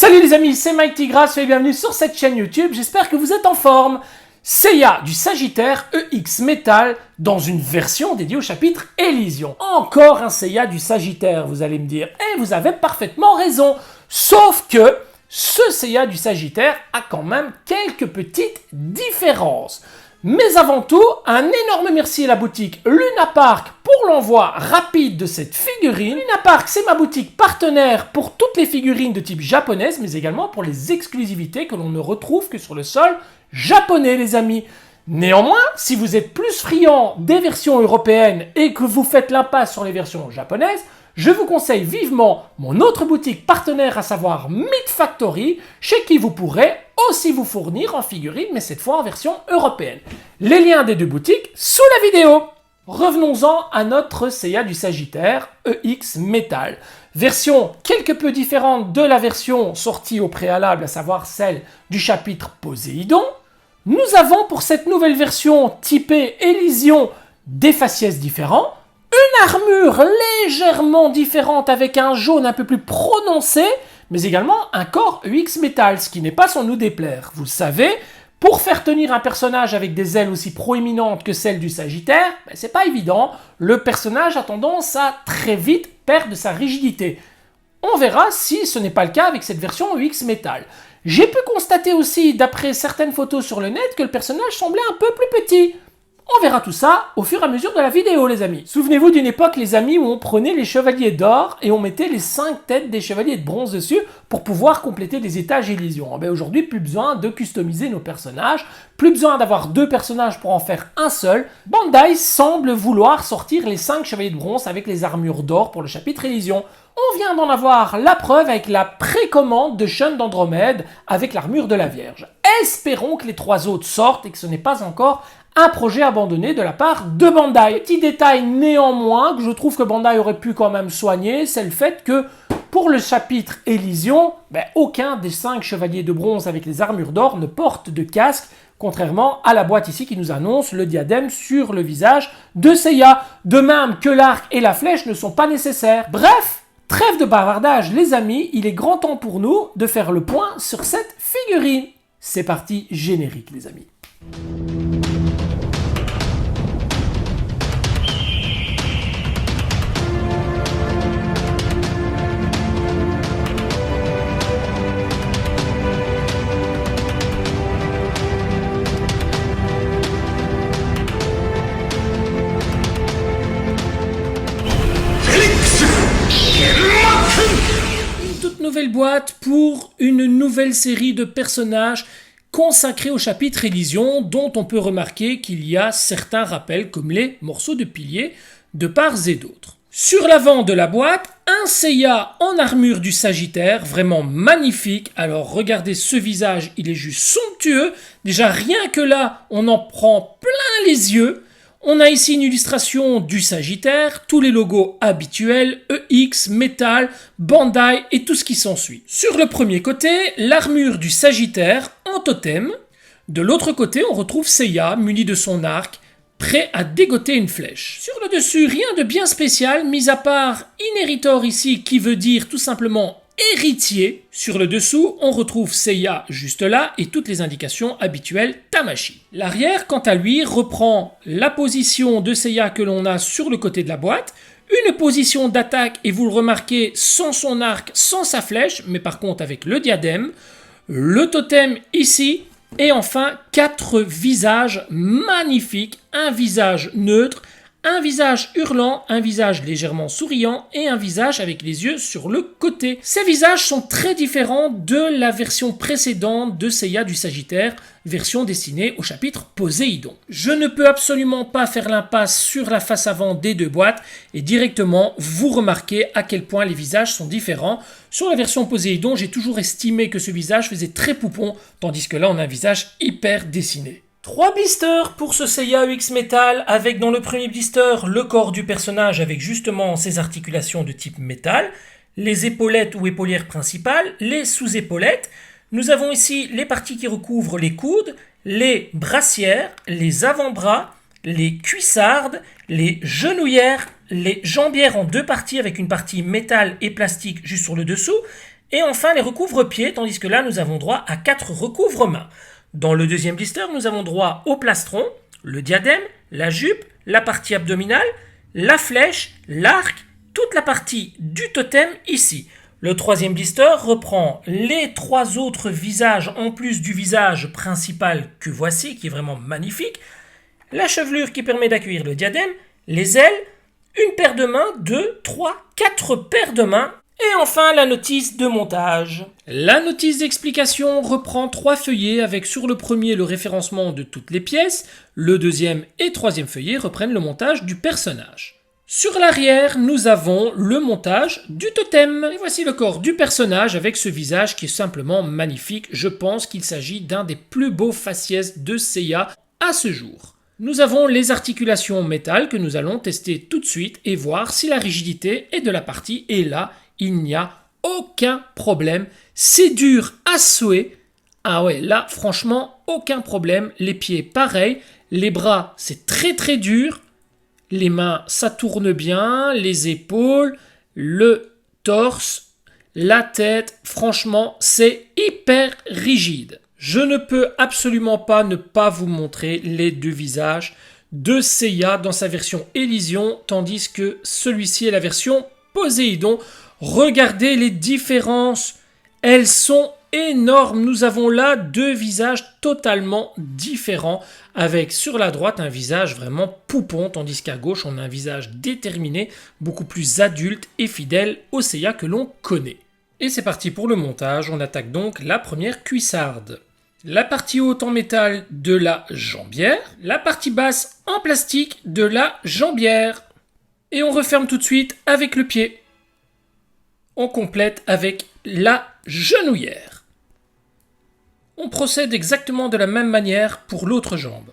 Salut les amis, c'est Mike Tigras et bienvenue sur cette chaîne YouTube, j'espère que vous êtes en forme. Seiya du Sagittaire EX Metal dans une version dédiée au chapitre Élysion. Encore un Seiya du Sagittaire, vous allez me dire, et vous avez parfaitement raison. Sauf que ce Seiya du Sagittaire a quand même quelques petites différences. Mais avant tout, un énorme merci à la boutique Luna Park pour l'envoi rapide de cette figurine. Luna Park, c'est ma boutique partenaire pour toutes les figurines de type japonaise, mais également pour les exclusivités que l'on ne retrouve que sur le sol japonais, les amis. Néanmoins, si vous êtes plus friand des versions européennes et que vous faites l'impasse sur les versions japonaises, je vous conseille vivement mon autre boutique partenaire, à savoir Meat Factory, chez qui vous pourrez aussi vous fournir en figurines, mais cette fois en version européenne. Les liens des deux boutiques sous la vidéo. Revenons-en à notre Seiya du Sagittaire EX Metal. Version quelque peu différente de la version sortie au préalable, à savoir celle du chapitre Poséidon. Nous avons pour cette nouvelle version typée Élysion des faciès différents, une armure légèrement différente avec un jaune un peu plus prononcé, mais également un corps EX Metal, ce qui n'est pas sans nous déplaire. Vous le savez, pour faire tenir un personnage avec des ailes aussi proéminentes que celles du Sagittaire, c'est pas évident. Le personnage a tendance à très vite perdre de sa rigidité. On verra si ce n'est pas le cas avec cette version EX Metal. J'ai pu constater aussi, d'après certaines photos sur le net, que le personnage semblait un peu plus petit. On verra tout ça au fur et à mesure de la vidéo, les amis. Souvenez-vous d'une époque, les amis, où on prenait les chevaliers d'or et on mettait les 5 têtes des chevaliers de bronze dessus pour pouvoir compléter les étages Élysion. Aujourd'hui, plus besoin de customiser nos personnages, plus besoin d'avoir 2 personnages pour en faire un seul. Bandai semble vouloir sortir les 5 chevaliers de bronze avec les armures d'or pour le chapitre Élysion. On vient d'en avoir la preuve avec la précommande de Shun d'Andromède avec l'armure de la Vierge. Espérons que les 3 autres sortent et que ce n'est pas encore un projet abandonné de la part de Bandai. Petit détail néanmoins que je trouve que Bandai aurait pu quand même soigner, c'est le fait que pour le chapitre Élysion, aucun des 5 chevaliers de bronze avec les armures d'or ne porte de casque, contrairement à la boîte ici qui nous annonce le diadème sur le visage de Seiya. De même que l'arc et la flèche ne sont pas nécessaires. Bref, trêve de bavardage les amis, il est grand temps pour nous de faire le point sur cette figurine. C'est parti, générique les amis. Nouvelle boîte pour une nouvelle série de personnages consacrés au chapitre Élysion, dont on peut remarquer qu'il y a certains rappels comme les morceaux de piliers de part et d'autre. Sur l'avant de la boîte, un Seiya en armure du Sagittaire, vraiment magnifique. Alors regardez ce visage, il est juste somptueux. Déjà rien que là, on en prend plein les yeux. On a ici une illustration du Sagittaire, tous les logos habituels, EX, Metal, Bandai et tout ce qui s'ensuit. Sur le premier côté, l'armure du Sagittaire en totem. De l'autre côté, on retrouve Seiya, muni de son arc, prêt à dégoter une flèche. Sur le dessus, rien de bien spécial, mis à part Inheritor ici, qui veut dire tout simplement héritier. Sur le dessous, on retrouve Seiya juste là et toutes les indications habituelles Tamashii. L'arrière, quant à lui, reprend la position de Seiya que l'on a sur le côté de la boîte, une position d'attaque, et vous le remarquez, sans son arc, sans sa flèche, mais par contre avec le diadème, le totem ici, et enfin 4 visages magnifiques, un visage neutre, un visage hurlant, un visage légèrement souriant et un visage avec les yeux sur le côté. Ces visages sont très différents de la version précédente de Seiya du Sagittaire, version destinée au chapitre Poséidon. Je ne peux absolument pas faire l'impasse sur la face avant des 2 boîtes et directement vous remarquez à quel point les visages sont différents. Sur la version Poséidon, j'ai toujours estimé que ce visage faisait très poupon, tandis que là on a un visage hyper dessiné. 3 blisters pour ce Seiya EX Metal, avec dans le premier blister le corps du personnage avec justement ses articulations de type métal, les épaulettes ou épaulières principales, les sous-épaulettes. Nous avons ici les parties qui recouvrent les coudes, les brassières, les avant-bras, les cuissardes, les genouillères, les jambières en 2 parties avec une partie métal et plastique juste sur le dessous, Et enfin les recouvre-pieds, tandis que là nous avons droit à 4 recouvre-mains. Dans le deuxième blister, nous avons droit au plastron, le diadème, la jupe, la partie abdominale, la flèche, l'arc, toute la partie du totem ici. Le troisième blister reprend les 3 autres visages en plus du visage principal que voici, qui est vraiment magnifique. La chevelure qui permet d'accueillir le diadème, les ailes, une paire de mains, 2, 3, 4 paires de mains. Et enfin, la notice de montage. La notice d'explication reprend 3 feuillets avec sur le premier le référencement de toutes les pièces, le deuxième et troisième feuillet reprennent le montage du personnage. Sur l'arrière, nous avons le montage du totem. Et voici le corps du personnage avec ce visage qui est simplement magnifique. Je pense qu'il s'agit d'un des plus beaux faciès de Seiya à ce jour. Nous avons les articulations métal que nous allons tester tout de suite et voir si la rigidité est de la partie. Et là, il n'y a aucun problème. C'est dur à souhait. Ah ouais, là, franchement, aucun problème. Les pieds, pareil. Les bras, c'est très très dur. Les mains, ça tourne bien. Les épaules, le torse, la tête. Franchement, c'est hyper rigide. Je ne peux absolument pas ne pas vous montrer les 2 visages de Seiya dans sa version Elysion, tandis que celui-ci est la version Poséidon. Regardez les différences, elles sont énormes. Nous avons là 2 visages totalement différents, avec sur la droite un visage vraiment poupon, tandis qu'à gauche on a un visage déterminé, beaucoup plus adulte et fidèle au Seiya que l'on connaît. Et c'est parti pour le montage, on attaque donc la première cuissarde. La partie haute en métal de la jambière, la partie basse en plastique de la jambière. Et on referme tout de suite avec le pied. On complète avec la genouillère. On procède exactement de la même manière pour l'autre jambe.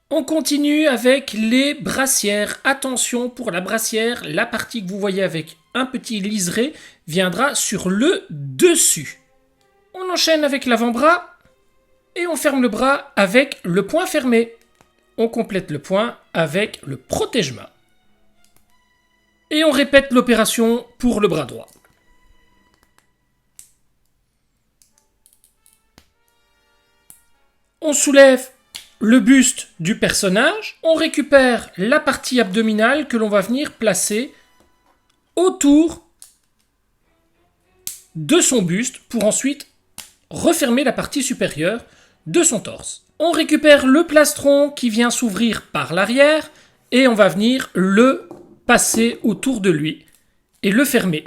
On continue avec les brassières. Attention pour la brassière, la partie que vous voyez avec un petit liseré viendra sur le dessus. On enchaîne avec l'avant-bras. Et on ferme le bras avec le poing fermé. On complète le poing avec le protège-main. Et on répète l'opération pour le bras droit. On soulève le buste du personnage. On récupère la partie abdominale que l'on va venir placer autour de son buste pour ensuite refermer la partie supérieure de son torse. On récupère le plastron qui vient s'ouvrir par l'arrière et on va venir le passer autour de lui et le fermer.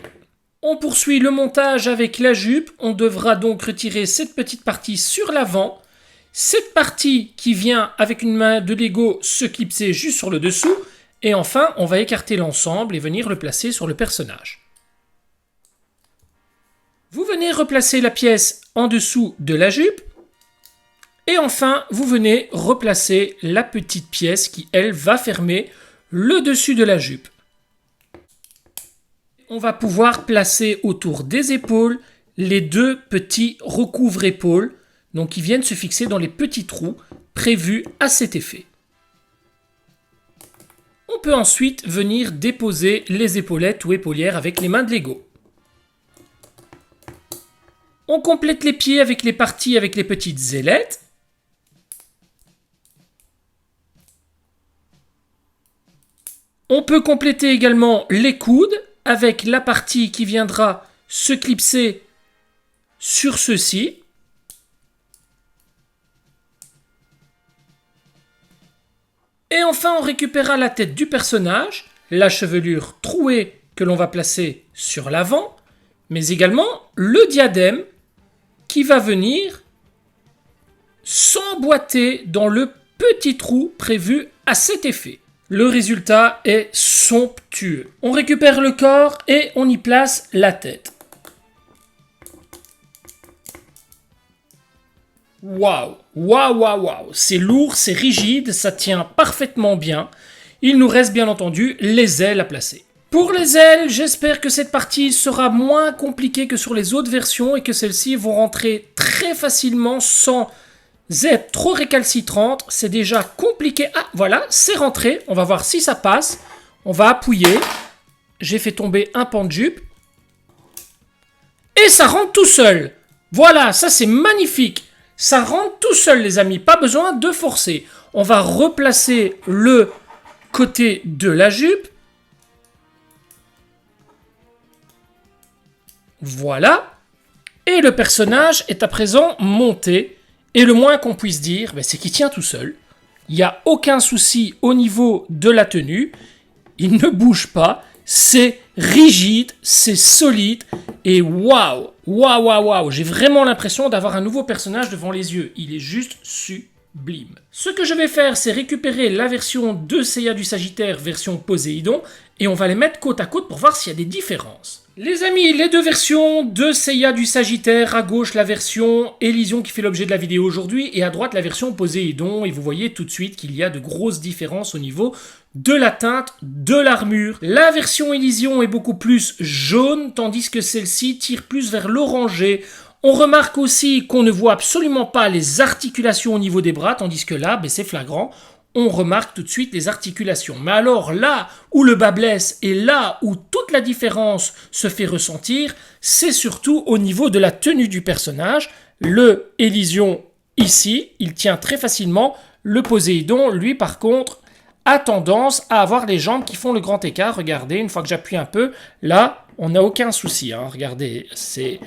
On poursuit le montage avec la jupe. On devra donc retirer cette petite partie sur l'avant. Cette partie qui vient avec une main de Lego se clipser juste sur le dessous. Et enfin, on va écarter l'ensemble et venir le placer sur le personnage. Vous venez replacer la pièce en dessous de la jupe. Et enfin, vous venez replacer la petite pièce qui, elle, va fermer le dessus de la jupe. On va pouvoir placer autour des épaules les 2 petits recouvre-épaules, donc qui viennent se fixer dans les petits trous prévus à cet effet. On peut ensuite venir déposer les épaulettes ou épaulières avec les mains de Lego. On complète les pieds avec les parties avec les petites ailettes. On peut compléter également les coudes avec la partie qui viendra se clipser sur ceci. Et enfin, on récupérera la tête du personnage, la chevelure trouée que l'on va placer sur l'avant, mais également le diadème qui va venir s'emboîter dans le petit trou prévu à cet effet. Le résultat est somptueux. On récupère le corps et on y place la tête. Waouh, waouh, waouh, waouh. C'est lourd, c'est rigide, ça tient parfaitement bien. Il nous reste bien entendu les ailes à placer. Pour les ailes, j'espère que cette partie sera moins compliquée que sur les autres versions et que celles-ci vont rentrer très facilement sans ZEP trop récalcitrante, c'est déjà compliqué. Ah, voilà, c'est rentré. On va voir si ça passe. On va appuyer. J'ai fait tomber un pan de jupe. Et ça rentre tout seul. Voilà, ça c'est magnifique. Ça rentre tout seul, les amis. Pas besoin de forcer. On va replacer le côté de la jupe. Voilà. Et le personnage est à présent monté. Et le moins qu'on puisse dire, c'est qu'il tient tout seul. Il n'y a aucun souci au niveau de la tenue. Il ne bouge pas. C'est rigide, c'est solide. Et waouh, waouh, waouh, waouh. J'ai vraiment l'impression d'avoir un nouveau personnage devant les yeux. Il est juste sublime. Ce que je vais faire, c'est récupérer la version de Seiya du Sagittaire, version Poséidon. Et on va les mettre côte à côte pour voir s'il y a des différences. Les amis, les deux versions de Seiya du Sagittaire, à gauche la version Élysion qui fait l'objet de la vidéo aujourd'hui et à droite la version Poséidon, et vous voyez tout de suite qu'il y a de grosses différences au niveau de la teinte de l'armure. La version Élysion est beaucoup plus jaune, tandis que celle-ci tire plus vers l'orangé. On remarque aussi qu'on ne voit absolument pas les articulations au niveau des bras, tandis que là, c'est flagrant. On remarque tout de suite les articulations. Mais alors là où le bas blesse et là où toute la différence se fait ressentir, c'est surtout au niveau de la tenue du personnage. Le Élysion ici, il tient très facilement. Le Poséidon, lui par contre, a tendance à avoir les jambes qui font le grand écart. Regardez, une fois que j'appuie un peu, là, on n'a aucun souci. Regardez, c'est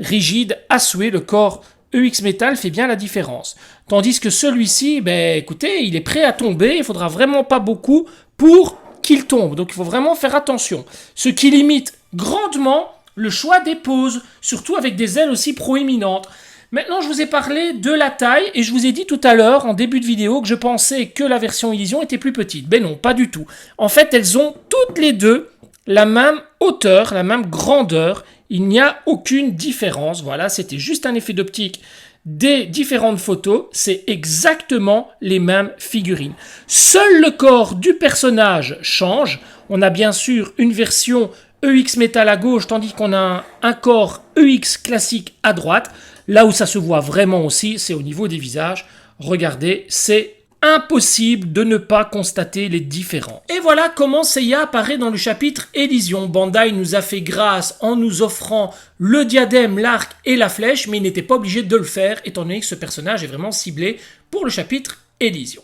rigide à souhait, le corps EX Metal fait bien la différence. Tandis que celui-ci, écoutez, il est prêt à tomber, il faudra vraiment pas beaucoup pour qu'il tombe. Donc il faut vraiment faire attention. Ce qui limite grandement le choix des poses, surtout avec des ailes aussi proéminentes. Maintenant, je vous ai parlé de la taille et je vous ai dit tout à l'heure, en début de vidéo, que je pensais que la version Élysion était plus petite. Ben non, pas du tout. En fait, elles ont toutes les deux la même hauteur, la même grandeur. Il n'y a aucune différence. Voilà, c'était juste un effet d'optique des différentes photos. C'est exactement les mêmes figurines. Seul le corps du personnage change. On a bien sûr une version EX Metal à gauche, tandis qu'on a un corps EX classique à droite. Là où ça se voit vraiment aussi, c'est au niveau des visages. Regardez, c'est impossible de ne pas constater les différences. Et voilà comment Seiya apparaît dans le chapitre Élysion. Bandai nous a fait grâce en nous offrant le diadème, l'arc et la flèche, mais il n'était pas obligé de le faire, étant donné que ce personnage est vraiment ciblé pour le chapitre Élysion.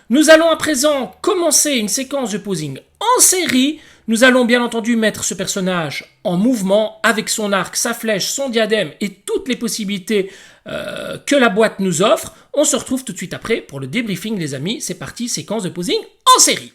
Nous allons à présent commencer une séquence de posing en série. Nous allons bien entendu mettre ce personnage en mouvement avec son arc, sa flèche, son diadème et toutes les possibilités que la boîte nous offre. On se retrouve tout de suite après pour le débriefing, les amis. C'est parti, séquence de posing en série.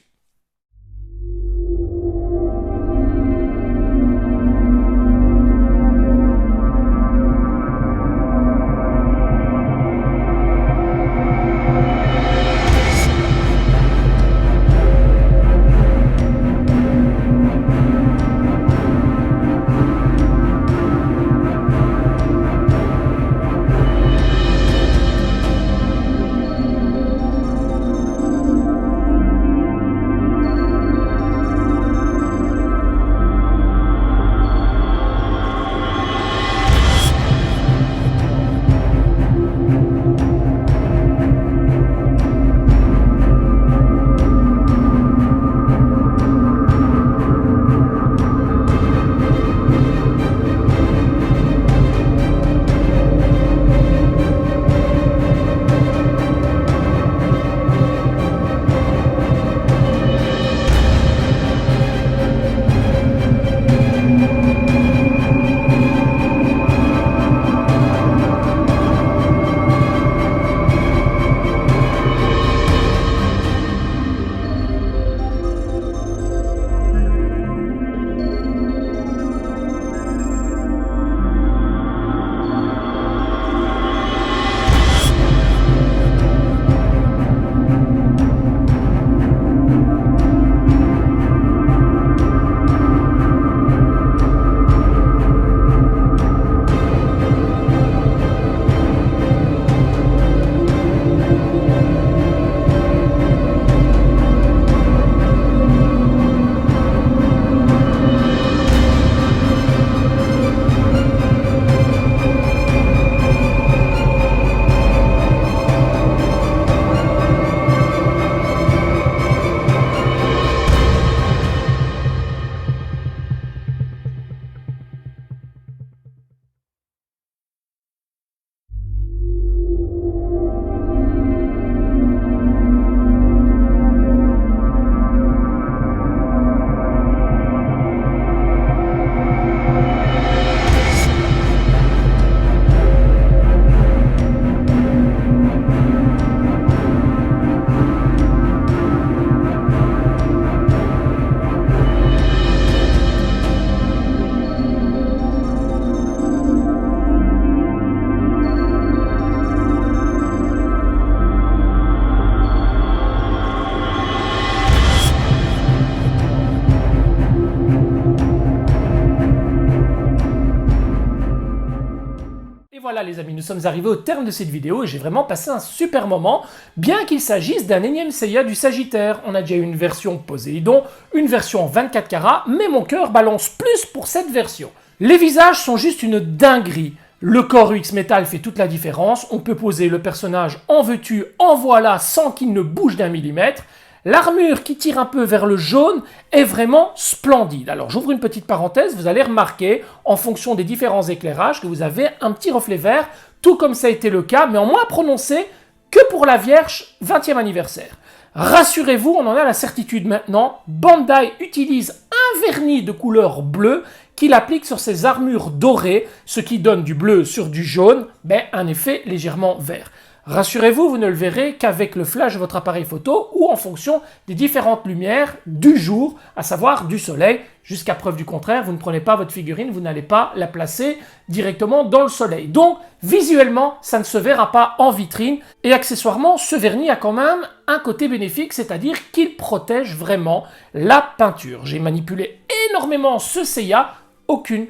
Voilà les amis, nous sommes arrivés au terme de cette vidéo et j'ai vraiment passé un super moment, bien qu'il s'agisse d'un énième Seiya du Sagittaire. On a déjà eu une version Poséidon, une version en 24 carats, mais mon cœur balance plus pour cette version. Les visages sont juste une dinguerie. Le corps UX Metal fait toute la différence, on peut poser le personnage en veux-tu, en voilà, sans qu'il ne bouge d'un millimètre. L'armure qui tire un peu vers le jaune est vraiment splendide. Alors j'ouvre une petite parenthèse, vous allez remarquer, en fonction des différents éclairages, que vous avez un petit reflet vert, tout comme ça a été le cas, mais en moins prononcé que pour la Vierge 20e anniversaire. Rassurez-vous, on en a la certitude maintenant, Bandai utilise un vernis de couleur bleue qu'il applique sur ses armures dorées, ce qui donne du bleu sur du jaune, mais un effet légèrement vert. Rassurez-vous, vous ne le verrez qu'avec le flash de votre appareil photo ou en fonction des différentes lumières du jour, à savoir du soleil. Jusqu'à preuve du contraire, vous ne prenez pas votre figurine, vous n'allez pas la placer directement dans le soleil. Donc, visuellement, ça ne se verra pas en vitrine. Et accessoirement, ce vernis a quand même un côté bénéfique, c'est-à-dire qu'il protège vraiment la peinture. J'ai manipulé énormément ce Seiya, aucune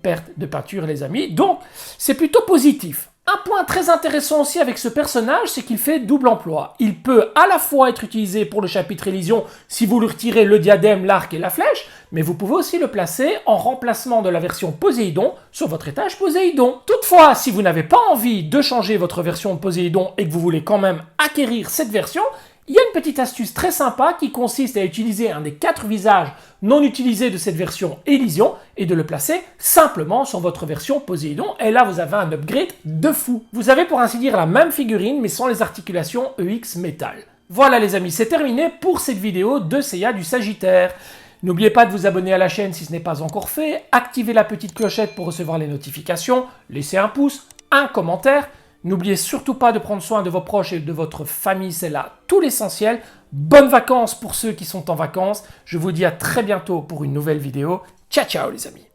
perte de peinture les amis, donc c'est plutôt positif. Un point très intéressant aussi avec ce personnage, c'est qu'il fait double emploi. Il peut à la fois être utilisé pour le chapitre Élysion si vous lui retirez le diadème, l'arc et la flèche, mais vous pouvez aussi le placer en remplacement de la version Poséidon sur votre étage Poséidon. Toutefois, si vous n'avez pas envie de changer votre version Poséidon et que vous voulez quand même acquérir cette version, il y a une petite astuce très sympa qui consiste à utiliser un des 4 visages non utilisés de cette version Élysion et de le placer simplement sur votre version Poséidon. Et là, vous avez un upgrade de fou. Vous avez pour ainsi dire la même figurine mais sans les articulations EX Metal. Voilà les amis, c'est terminé pour cette vidéo de Seiya du Sagittaire. N'oubliez pas de vous abonner à la chaîne si ce n'est pas encore fait, activez la petite clochette pour recevoir les notifications, laissez un pouce, un commentaire. N'oubliez surtout pas de prendre soin de vos proches et de votre famille, c'est là tout l'essentiel. Bonnes vacances pour ceux qui sont en vacances. Je vous dis à très bientôt pour une nouvelle vidéo. Ciao ciao les amis.